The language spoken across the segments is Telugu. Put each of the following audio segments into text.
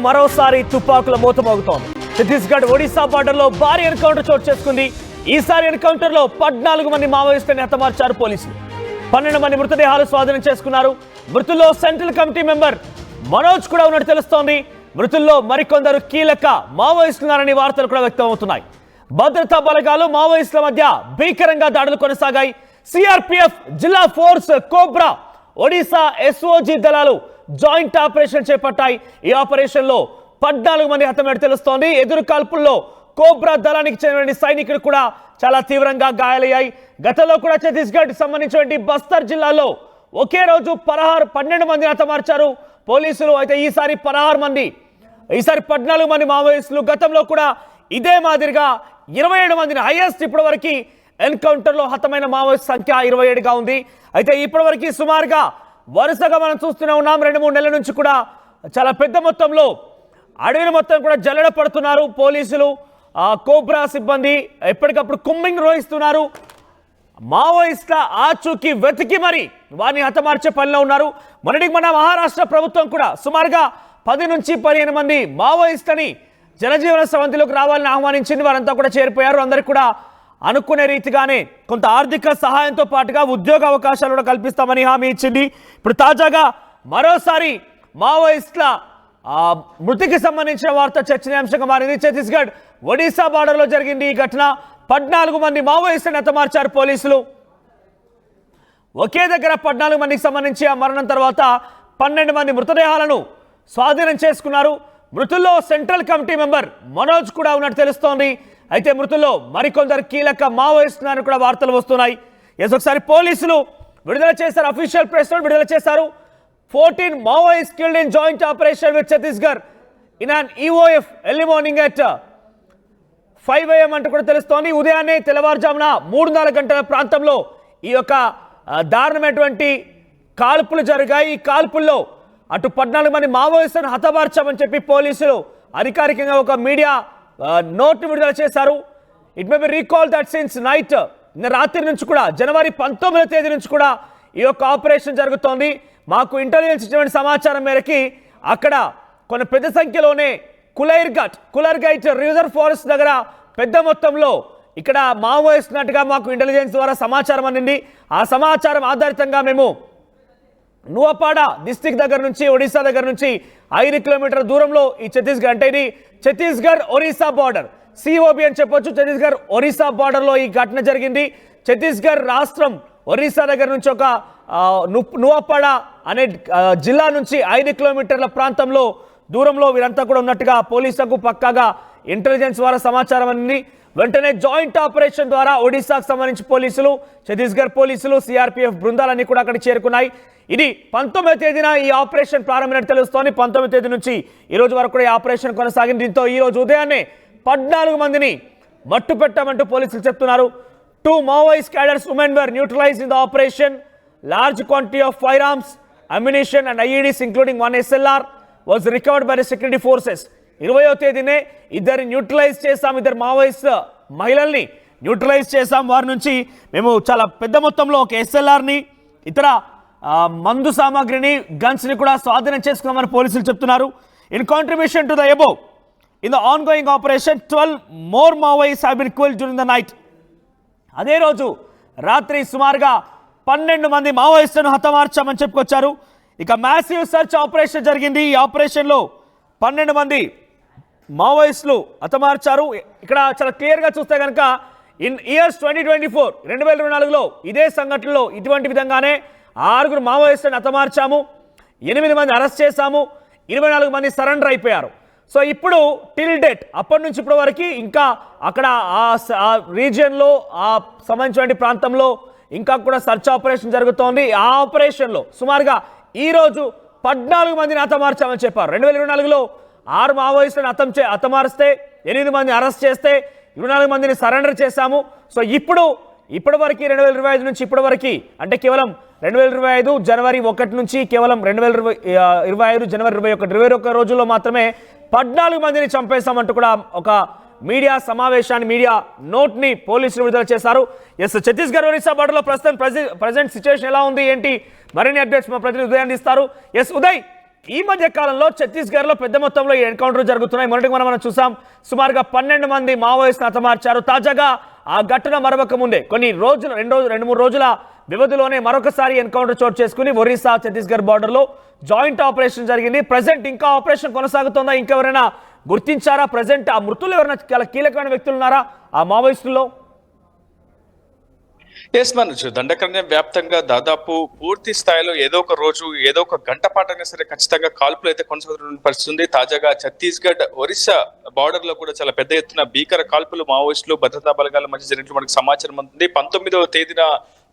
మరోసారి తుపాకుల మోత మోగుతోంది. ఛత్తీస్గఢ్ ఒడిశా బార్డర్లో భారీ ఎన్కౌంటర్ చోటు చేసుకుంది. ఈసారి ఎన్కౌంటర్లో 14 మంది మావోయిస్టులను హతమార్చారు పోలీసులు. 12 మంది మృతదేహాలు స్వాధీనం చేసుకున్నారు. మృతుల్లో సెంట్రల్ కమిటీ మెంబర్ మనోజ్ కూడా ఉన్నట్టు తెలుస్తోంది. మృతుల్లో మరికొందరు కీలక మావోయిస్టులున్నారని వార్తలు కూడా వ్యక్తమవుతున్నాయి. భద్రతా బలగాలు మావోయిస్టుల మధ్య భీకరంగా దాడులు కొనసాగాయి. సిఆర్పిఎఫ్, జిల్లా ఫోర్స్, కోబ్రా, ఒడిశా ఎస్ఓజీ దళాలు జాయింట్ ఆపరేషన్ చేపట్టాయి. ఈ ఆపరేషన్ లో 14 మంది హతమైనట్టు తెలుస్తోంది. ఎదురు కాల్పుల్లో కోబ్రా దళానికి చెందిన సైనికులు కూడా చాలా తీవ్రంగా గాయాలయ్యాయి. గతంలో కూడా ఛత్తీస్గఢ్ సంబంధించిన బస్తర్ జిల్లాలో ఒకే రోజు 12 మందిని హతమార్చారు పోలీసులు. అయితే ఈసారి 14 మంది మావోయిస్టులు. గతంలో కూడా ఇదే మాదిరిగా 27 మందిని హైయెస్ట్ ఇప్పటివరకు ఎన్కౌంటర్లో హతమైన మావోయిస్ట్ సంఖ్య 27గా ఉంది. అయితే ఇప్పటివరకు సుమారుగా వరుసగా మనం చూస్తూనే ఉన్నాం. 2-3 నెలల నుంచి కూడా చాలా పెద్ద మొత్తంలో అడవిని మొత్తం కూడా జల్లెడ పడుతున్నారు పోలీసులు. కోబ్రా సిబ్బంది ఎప్పటికప్పుడు కుమ్మింగ్ నిర్వహిస్తున్నారు. మావోయిస్టుల ఆచూకీ వెతికి మరి వారిని హతమార్చే పనిలో ఉన్నారు. మొన్నటికి మన మహారాష్ట్ర ప్రభుత్వం కూడా సుమారుగా 10 నుంచి 15 మంది మావోయిస్టులని జనజీవన స్రవంతిలోకి రావాలని ఆహ్వానించింది. వారంతా కూడా చేరిపోయారు. అందరికీ కూడా అనుకునే రీతిగానే కొంత ఆర్థిక సహాయంతో పాటుగా ఉద్యోగ అవకాశాలు కూడా కల్పిస్తామని హామీ ఇచ్చింది. ఇప్పుడు తాజాగా మరోసారి మావోయిస్టుల మృతికి సంబంధించిన వార్త చర్చనీయాంశంగా మారింది. ఛత్తీస్గఢ్ ఒడిశా బార్డర్లో జరిగింది ఈ ఘటన. 14 మంది మావోయిస్టులను హతమార్చారు పోలీసులు. ఒకే దగ్గర 14 మందికి సంబంధించి ఆ మరణం తర్వాత 12 మంది మృతదేహాలను స్వాధీనం చేసుకున్నారు. మృతుల్లో సెంట్రల్ కమిటీ మెంబర్ మనోజ్ కూడా ఉన్నట్టు తెలుస్తోంది. అయితే మృతుల్లో మరికొందరు కీలక మావోయిస్టులను కూడా వార్తలు వస్తున్నాయి. ఒకసారి పోలీసులు విడుదల చేశారు, అఫీషియల్ ప్రెస్ నోట్ విడుదల చేశారు. 14 Maoists killed in joint operation with Chhattisgarh in an EOF early morning at 5 AM అంటూ కూడా తెలుస్తోంది. ఉదయాన్నే తెల్లవారుజామున 3-4 గంటల ప్రాంతంలో ఈ యొక్క దారుణమైనటువంటి కాల్పులు జరిగాయి. ఈ కాల్పుల్లో అటు 14 మంది మావోయిస్టులను హతమార్చామని చెప్పి పోలీసులు అధికారికంగా ఒక మీడియా నోట్ విడుదల చేశారు. It may be recall that since night, నిన్న రాత్రి నుంచి కూడా జనవరి 19వ తేదీ నుంచి కూడా ఈ యొక్క ఆపరేషన్ జరుగుతోంది. మాకు ఇంటెలిజెన్స్ ఇచ్చిన సమాచారం మేరకి అక్కడ కొన్ని పెద్ద సంఖ్యలోనే కులర్గైట్ రిజర్వ్ ఫారెస్ట్ దగ్గర పెద్ద మొత్తంలో ఇక్కడ మావోయిస్ట్ ఉన్నట్టుగా మాకు ఇంటెలిజెన్స్ ద్వారా సమాచారం అందింది. ఆ సమాచారం ఆధారితంగా మేము నువపాడ డిస్ట్రిక్ట్ దగ్గర నుంచి, ఒడిశా దగ్గర నుంచి 5 కిలోమీటర్ల దూరంలో ఈ ఛత్తీస్గఢ్, అంటే ఇది ఛత్తీస్గఢ్ ఒరిస్సా బార్డర్, సిఓబి అని చెప్పొచ్చు. ఛత్తీస్గఢ్ ఒరిస్సా బార్డర్లో ఈ ఘటన జరిగింది. ఛత్తీస్గఢ్ రాష్ట్రం ఒరిస్సా దగ్గర నుంచి ఒక నువపాడ అనే జిల్లా నుంచి 5 కిలోమీటర్ల ప్రాంతంలో దూరంలో వీరంతా కూడా ఉన్నట్టుగా పోలీసులకు పక్కాగా ఇంటెలిజెన్స్ ద్వారా సమాచారం అందింది. వెంటనే జాయింట్ ఆపరేషన్ ద్వారా ఒడిశాకు సంబంధించి పోలీసులు, ఛత్తీస్గఢ్ పోలీసులు, సిఆర్పిఎఫ్ బృందాలన్నీ కూడా అక్కడ చేరుకున్నాయి. ఇది 19వ తేదీన ఈ ఆపరేషన్ ప్రారంభమైనట్టు తెలుస్తోంది. 19వ తేదీ నుంచి ఈ రోజు వరకు కూడా ఈ ఆపరేషన్ కొనసాగింది. దీంతో ఈ రోజు ఉదయాన్నే 14 మందిని మట్టు పెట్టామంటూ పోలీసులు చెప్తున్నారు. 2 Maoist cadres women were neutralized in the operation. Large quantity of firearms, ammunition and IEDs including 1 SLR was recovered by the security forces. 20వ తేదీనే ఇద్దరు న్యూట్రలైజ్ చేశాం, ఇద్దరు మావోయిస్ట్ మహిళల్ని న్యూట్రలైజ్ చేశాం. వారి నుంచి మేము చాలా పెద్ద మొత్తంలో ఒక SLRని, ఇతర మందు సామాగ్రిని, గన్స్ని కూడా స్వాధీనం చేసుకున్నామని పోలీసులు చెప్తున్నారు. In contribution to the above, in the on going operation 12 more Maoists have been killed during the night. అదే రోజు రాత్రి సుమారుగా 12 మంది మావోయిస్టులను హతమార్చామని చెప్పుకొచ్చారు. ఇక మ్యాసివ్ సర్చ్ ఆపరేషన్ జరిగింది. ఈ ఆపరేషన్లో 12 మంది మావోయిస్టులు హతమార్చారు. ఇక్కడ చాలా క్లియర్గా చూస్తే కనుక ఇన్ ఇయర్స్ 2024లో ఇదే సంఘటనలో ఇటువంటి విధంగానే 6 మావోయిస్టులను హతమార్చాము, 8 మంది అరెస్ట్ చేశాము, 24 మంది సరెండర్ అయిపోయారు. సో ఇప్పుడు టిల్ డేట్ అప్పటి నుంచి ఇప్పటి వరకు ఇంకా అక్కడ ఆ రీజియన్లో, ఆ సంబంధించిన ప్రాంతంలో ఇంకా కూడా సర్చ్ ఆపరేషన్ జరుగుతోంది. ఆ ఆపరేషన్లో సుమారుగా ఈరోజు 14 మందిని హతమార్చామని చెప్పారు. 2024లో 6 మావోయిస్టులను హతమారిస్తే 8 మంది అరెస్ట్ చేస్తే 24 మందిని సరెండర్ చేశాము. సో ఇప్పటి వరకు 2025 నుంచి ఇప్పటి వరకు, అంటే కేవలం 2025 జనవరి 1 నుంచి కేవలం 2025 జనవరి 21 రోజుల్లో మాత్రమే 14 మందిని చంపేశామంటూ కూడా ఒక మీడియా సమావేశాన్ని, మీడియా నోట్ని పోలీసులు విడుదల చేశారు. ఛత్తీస్గఢ్ ఒరిస్సా బార్డర్లో ప్రజెంట్ సిచ్యువేషన్ ఎలా ఉంది ఏంటి, మరిన్ని అప్డేట్స్ మా ప్రతినిధి ఉదయ్ అందిస్తారు. ఉదయ్, ఈ మధ్య కాలంలో ఛత్తీస్గఢ్లో పెద్ద మొత్తంలో ఈ ఎన్కౌంటర్ జరుగుతున్నాయి. మొదటి మనం చూసాం, సుమారుగా 12 మంది మావోయిస్టులు హతమార్చారు. తాజాగా ఆ ఘటన మరొక ముందే కొన్ని రోజులు రెండు మూడు రోజుల వ్యవధిలోనే మరొకసారి ఎన్కౌంటర్ చోటు చేసుకుని ఒరిస్సా ఛత్తీస్గఢ్ బార్డర్లో జాయింట్ ఆపరేషన్ జరిగింది. ప్రజెంట్ ఇంకా ఆపరేషన్ కొనసాగుతుందా? ఇంకెవరైనా గుర్తించారా? ప్రజెంట్ ఆ మృతులు ఎవరైనా కీలకమైన వ్యక్తులు ఉన్నారా ఆ మావోయిస్టుల్లో? ఎస్ మనోజ్, దండకారణ్యం వ్యాప్తంగా దాదాపు పూర్తి స్థాయిలో ఏదో ఒక రోజు ఏదో ఒక గంట పాటైనా సరే ఖచ్చితంగా కాల్పులు అయితే కొనసాగుతున్న పరిస్థితి ఉంది. తాజాగా ఛత్తీస్గఢ్ ఒరిస్సా బార్డర్ లో కూడా చాలా పెద్ద ఎత్తున భీకర కాల్పులు మావోయిస్టులు భద్రతా బలగాల మధ్య జరిగినట్లు మనకు సమాచారం ఉంది. 19వ తేదీన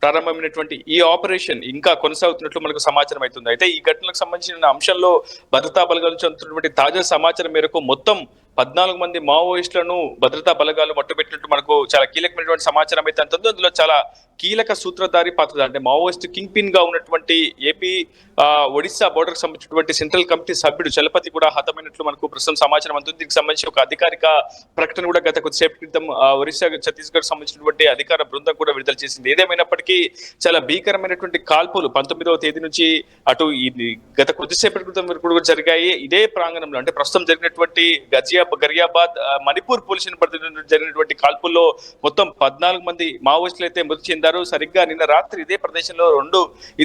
ప్రారంభమైనటువంటి ఈ ఆపరేషన్ ఇంకా కొనసాగుతున్నట్లు మనకు సమాచారం అవుతుంది. అయితే ఈ ఘటనలకు సంబంధించిన అంశంలో భద్రతా బలగాల నుంచి అందుతున్నటువంటి తాజా సమాచారం మేరకు మొత్తం 14 మంది మావోయిస్టులను భద్రతా బలగాలు మట్టుబెట్టినట్టు మనకు చాలా కీలకమైనటువంటి సమాచారం అయితే అంటుంది. అందులో చాలా కీలక సూత్రధారి పాత్ర అంటే మావోయిస్ట్ కింగ్ పిన్ గా ఉన్నటువంటి ఏపీ ఒడిశా బోర్డర్ సంబంధించినటువంటి సెంట్రల్ కమిటీ సభ్యుడు చలపతి కూడా హతమైనట్లు మనకు ప్రస్తుతం సమాచారం అందుతుంది. దీనికి సంబంధించి ఒక అధికారిక ప్రకటన కూడా గత కొద్దిసేపు క్రితం ఒరిస్సా ఛత్తీస్గఢ్ సంబంధించినటువంటి అధికార బృందం కూడా విడుదల చేసింది. ఏదేమైనప్పటికీ చాలా భీకరమైనటువంటి కాల్పులు 19వ తేదీ నుంచి అటు గత కొద్దిసేపటి క్రితం కూడా జరిగాయి. ఇదే ప్రాంగణంలో అంటే ప్రస్తుతం జరిగినటువంటి గరియాబాద్ మణిపూర్ పోలీస్ పరిధిలో జరిగినటువంటి కాల్పుల్లో మొత్తం 14 మంది మావోయిస్టులు అయితే మృతి చెందారు. సరిగ్గా నిన్న రాత్రి ఇదే ప్రదేశంలో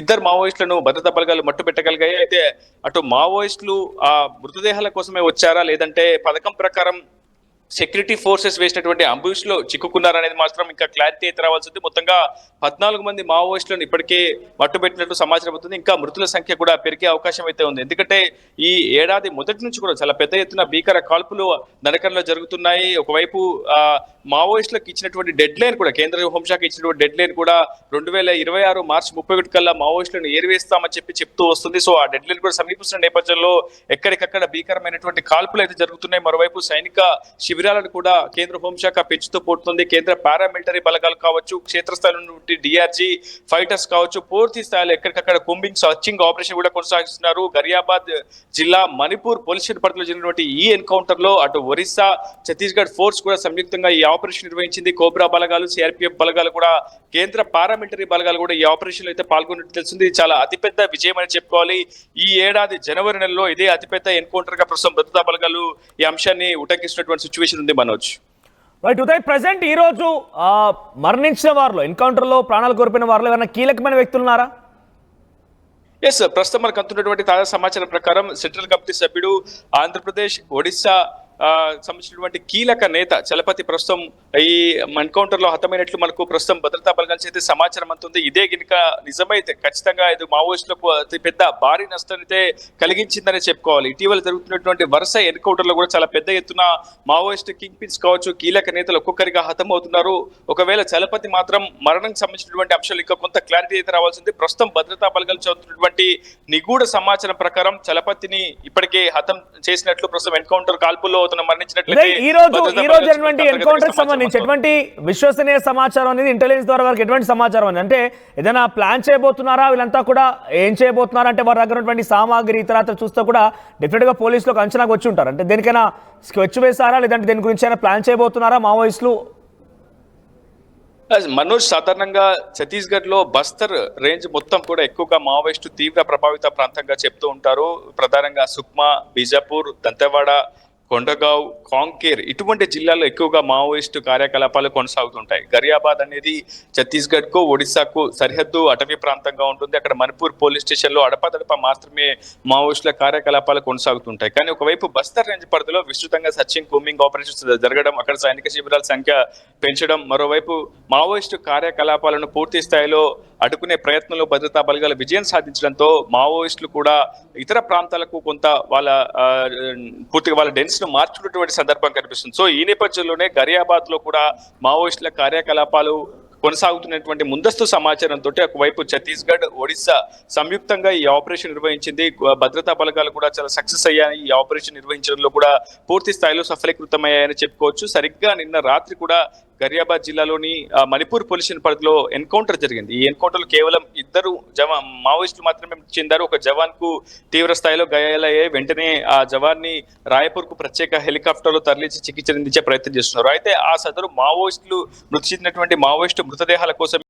ఇద్దరు మావోయిస్టులను భద్రతా బలగాలు మట్టుబెట్టగలిగాయి. అయితే అటు మావోయిస్టులు ఆ మృతదేహాల కోసమే వచ్చారా లేదంటే పథకం ప్రకారం సెక్యూరిటీ ఫోర్సెస్ వేసినటువంటి అంబుష్ లో చిక్కుకున్నారనేది మాత్రం ఇంకా క్లారిటీ అయితే రావాల్సి ఉంది. మొత్తంగా 14 మంది మావోయిస్టులను ఇప్పటికే మట్టుబెట్టినట్టు సమాచారం అవుతుంది. ఇంకా మృతుల సంఖ్య కూడా పెరిగే అవకాశం అయితే ఉంది. ఎందుకంటే ఈ ఏడాది మొదటి నుంచి కూడా చాలా పెద్ద ఎత్తున భీకర కాల్పులు దండకంలో జరుగుతున్నాయి. ఒకవైపు మావోయిస్టులకు ఇచ్చినటువంటి డెడ్ లైన్ కూడా కేంద్ర హోంశాఖ ఇచ్చినటువంటి డెడ్ లైన్ కూడా 2026 మార్చి 31 కల్లా మావోయిస్టులను ఏరివేస్తామని చెప్తూ వస్తుంది. సో ఆ డెడ్ లైన్ కూడా సమీపిస్తున్న నేపథ్యంలో ఎక్కడికక్కడ భీకరమైనటువంటి కాల్పులు అయితే జరుగుతున్నాయి. మరోవైపు సైనిక శిబిరాలను కూడా కేంద్ర హోంశాఖ పెంచుతూ పోతుంది. కేంద్ర పారామిలిటరీ బలగాలు కావచ్చు, క్షేత్రస్థాయిలో నుండి డిఆర్జీ ఫైటర్స్ కావచ్చు, పూర్తి స్థాయిలో ఎక్కడికక్కడ కుంబింగ్ సర్చింగ్ ఆపరేషన్ కూడా కొనసాగిస్తున్నారు. గరియాబాద్ జిల్లా మణిపూర్ పోలీస్ పరిధిలో జరిగినటువంటి ఈ ఎన్కౌంటర్ లో అటు ఒరిస్సా ఛత్తీస్గఢ్ ఫోర్స్ కూడా సంయుక్తంగా ఈ ఆపరేషన్ నిర్వహించింది. కోబ్రా బలగాలు, సిఆర్పిఎఫ్ బలగాలు కూడా, కేంద్ర పారామిలిటరీ బలగాలు కూడా ఈ ఆపరేషన్ లో అయితే పాల్గొన్నట్టు తెలిసింది. చాలా అతిపెద్ద విజయం అని చెప్పుకోవాలి. ఈ ఏడాది జనవరి నెలలో ఇదే అతిపెద్ద ఎన్కౌంటర్ గా ప్రస్తుతం భద్రతా బలగాలు ఈ అంశాన్ని ఉటంకిస్తున్నటువంటి సిచ్యువేషన్ ఉంది మనోజ్. రైట్ ఉదయ్, ప్రెసెంట్ ఈ రోజు మరణించిన వారిలో ఎన్కౌంటర్ లో ప్రాణాలు కోల్పోయిన వారిలో ఏమైనా కీలకమైన వ్యక్తులు ఉన్నారా? ఎస్, ప్రస్తుతం మనకు అందుతున్నటువంటి తాజా సమాచారం ప్రకారం సెంట్రల్ కమిటీ సభ్యుడు, ఆంధ్రప్రదేశ్ ఒడిశా సంబంధించినటువంటి కీలక నేత చలపతి ప్రస్తుతం ఈ ఎన్కౌంటర్ లో హతమైనట్లు మనకు ప్రస్తుతం భద్రతా బలగాల చేతి సమాచారం అందుతుంది. ఇదే గినక నిజమైతే ఖచ్చితంగా ఇది మావోయిస్టులకు అతి పెద్ద భారీ నష్టాన్ని అయితే కలిగించిందని చెప్పుకోవాలి. ఇటీవల జరుగుతున్నటువంటి వరుస ఎన్కౌంటర్ లో కూడా చాలా పెద్ద ఎత్తున మావోయిస్ట్ కింగ్ పిన్స్ కావచ్చు, కీలక నేతలు ఒక్కొక్కరిగా హతమవుతున్నారు. ఒకవేళ చలపతి మాత్రం మరణానికి సంబంధించినటువంటి అంశాలు ఇంకా కొంత క్లారిటీ అయితే రావాల్సింది. ప్రస్తుతం భద్రతా బలగాలు చదువుతున్నటువంటి నిగూఢ సమాచారం ప్రకారం చలపతిని ఇప్పటికే హతం చేసినట్లు ప్రస్తుతం ఎన్కౌంటర్ కాల్పుల్లో ఈ రోజు ఎన్కౌంటర్ సంబంధించి ఎటువంటి విశ్వసనీయ సమాచారం అనేది ఇంటెలిజెన్స్ ద్వారా వారికి ఎటువంటి సమాచారం ఉంది? అంటే ఏదైనా ప్లాన్ చేయబోతున్నారా? వీళ్ళంతా కూడా ఏం చేయబోతున్నారా? అంటే వారి దగ్గర ఉన్నటువంటి సామాగ్రి ఇతర చూస్తే కూడా డెఫినెట్ గా పోలీసులకు అంచనాకు వచ్చి ఉంటారు. అంటే దేనికైనా స్కెచ్ వేశారా లేదంటే దేని గురించి అయినా ప్లాన్ చేయబోతున్నారా మావోయిస్టులు? మనోజ్, సాధారణంగా ఛత్తీస్గఢ్ లో బస్తర్ రేంజ్ మొత్తం కూడా ఎక్కువగా మావోయిస్టు తీవ్ర ప్రభావిత ప్రాంతంగా చెప్తూ ఉంటారు. ప్రధానంగా సుక్మా, బీజాపూర్, దంతెవాడ, కొండగావ్, కాంకేర్ ఇటువంటి జిల్లాల్లో ఎక్కువగా మావోయిస్టు కార్యకలాపాలు కొనసాగుతుంటాయి. గరియాబాద్ అనేది ఛత్తీస్గఢ్ కు ఒడిశాకు సరిహద్దు అటవీ ప్రాంతంగా ఉంటుంది. అక్కడ మణిపూర్ పోలీస్ స్టేషన్ లో అడపాదడప మాత్రమే మావోయిస్టుల కార్యకలాపాలు కొనసాగుతుంటాయి. కానీ ఒకవైపు బస్తర్ రేంజ్ పరిధిలో విస్తృతంగా సర్చింగ్ కూంబింగ్ ఆపరేషన్స్ జరగడం, అక్కడ సైనిక శిబిరాల సంఖ్య పెంచడం, మరోవైపు మావోయిస్టు కార్యకలాపాలను పూర్తి స్థాయిలో అడ్డుకునే ప్రయత్నంలో భద్రతా బలగాలు విజయం సాధించడంతో మావోయిస్టులు కూడా ఇతర ప్రాంతాలకు కొంత పూర్తిగా వాళ్ళ డెన్స్ ను మార్చుకున్నటువంటి సందర్భం కనిపిస్తుంది. సో ఈ నేపథ్యంలోనే గరియాబాద్ లో కూడా మావోయిస్టుల కార్యకలాపాలు కొనసాగుతున్నటువంటి ముందస్తు సమాచారంతో ఒకవైపు ఛత్తీస్గఢ్, ఒడిశా సంయుక్తంగా ఈ ఆపరేషన్ నిర్వహించింది. భద్రతా బలగాలు కూడా చాలా సక్సెస్ అయ్యాయి. ఈ ఆపరేషన్ నిర్వహించడంలో కూడా పూర్తి స్థాయిలో సఫలీకృతమయ్యాయని చెప్పుకోవచ్చు. సరిగ్గా నిన్న రాత్రి కూడా గరియాబాద్ జిల్లాలోని మణిపూర్ పోలీస్ పరిధిలో ఎన్కౌంటర్ జరిగింది. ఈ ఎన్కౌంటర్ లో కేవలం ఇద్దరు మావోయిస్టులు మాత్రమే చెందారు. ఒక జవాన్ కు తీవ్ర స్థాయిలో గాయాలయ్యాయి. వెంటనే ఆ జవాన్ ని రాయపూర్ కు ప్రత్యేక హెలికాప్టర్ లో తరలించి చికిత్స అందించే ప్రయత్నం చేస్తున్నారు. అయితే ఆ సదరు మావోయిస్టులు మృతి చెందినటువంటి మావోయిస్టు మృతదేహాల కోసం